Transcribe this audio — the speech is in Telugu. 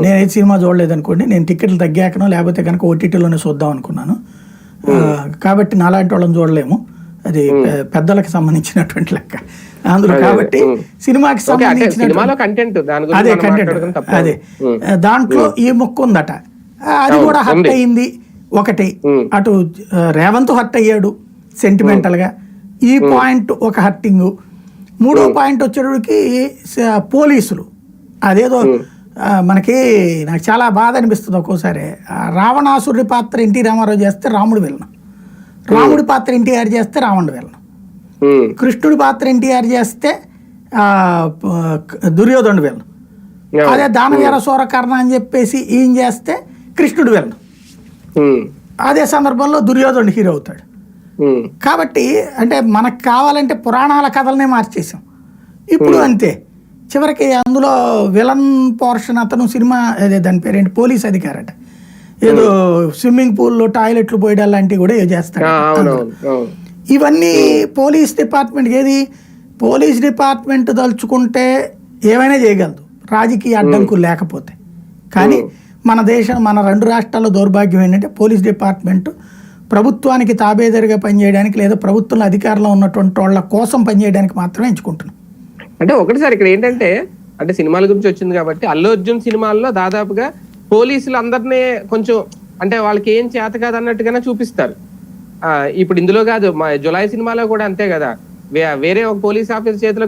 నేనైతే సినిమా చూడలేదు అనుకోండి, నేను టికెట్లు తగ్గాకనో లేకపోతే కనుక ఓటీటీలోనే చూద్దాం అనుకున్నాను. కాబట్టి నాలాంటి వాళ్ళని చూడలేము, అది పెద్దలకు సంబంధించినటువంటి లెక్క అందులో. కాబట్టి సినిమాకి సంబంధించిన అదే కంటెంట్, అదే దాంట్లో ఈ ముక్క ఉందట, అది కూడా హర్ట్ అయింది ఒకటి. అటు రేవంత్ హర్ట్ అయ్యాడు సెంటిమెంటల్ గా, ఈ పాయింట్ ఒక హర్టింగ్. మూడో పాయింట్ వచ్చేటప్పటికి పోలీసులు అదేదో మనకి, నాకు చాలా బాధ అనిపిస్తుంది ఒక్కోసారి. రావణాసురుడి పాత్ర ఎన్టీ రామారావు చేస్తే రాముడు వెళ్ళను, రాముడి పాత్ర ఎన్టీఆర్ చేస్తే రావణుడు వెళ్ళను, కృష్ణుడి పాత్ర ఎన్టీఆర్ చేస్తే దుర్యోధనుడు వెళ్ళను, అదే దానవీర సూరకర్ణ అని చెప్పేసి ఈయన చేస్తే కృష్ణుడు వెళ్ళను. అదే సందర్భంలో దుర్యోధనుడు హీరో అవుతాడు. కాబట్టి అంటే మనకు కావాలంటే పురాణాల కథలనే మార్చేసాం. ఇప్పుడు అంతే, చివరికి అందులో విలన్ పోర్షన్ అతను సినిమా, అదే దాని పేరేంటి, పోలీస్ అధికారట, ఏదో స్విమ్మింగ్ పూల్లో టాయిలెట్లు పోయడం లాంటివి కూడా చేస్తాడు. ఇవన్నీ పోలీస్ డిపార్ట్మెంట్, ఏది పోలీస్ డిపార్ట్మెంట్ తలుచుకుంటే ఏమైనా చేయగలదు రాజకీయ అడ్డంకులు లేకపోతే. కానీ మన రెండు రాష్ట్రాల్లో దౌర్భాగ్యం ఏంటంటే పోలీస్ డిపార్ట్మెంట్ ప్రభుత్వానికి తాబేదారిగా పనిచేయడానికి లేదా ప్రభుత్వంలో అధికారంలో ఉన్నటువంటి వాళ్ళ కోసం పనిచేయడానికి మాత్రమే ఎంచుకుంటున్నాం. అంటే ఒకటిసారి ఇక్కడ ఏంటంటే, అంటే సినిమాల గురించి వచ్చింది కాబట్టి అల్లు అర్జున్ సినిమాల్లో దాదాపుగా పోలీసులు అందరినీ కొంచెం అంటే వాళ్ళకి ఏం చేత కాదు అన్నట్టుగానే చూపిస్తారు. ఇప్పుడు ఇందులో కాదు, మా జులై సినిమాలో కూడా అంతే కదా, వేరే ఒక పోలీస్ ఆఫీసర్ చేతిలో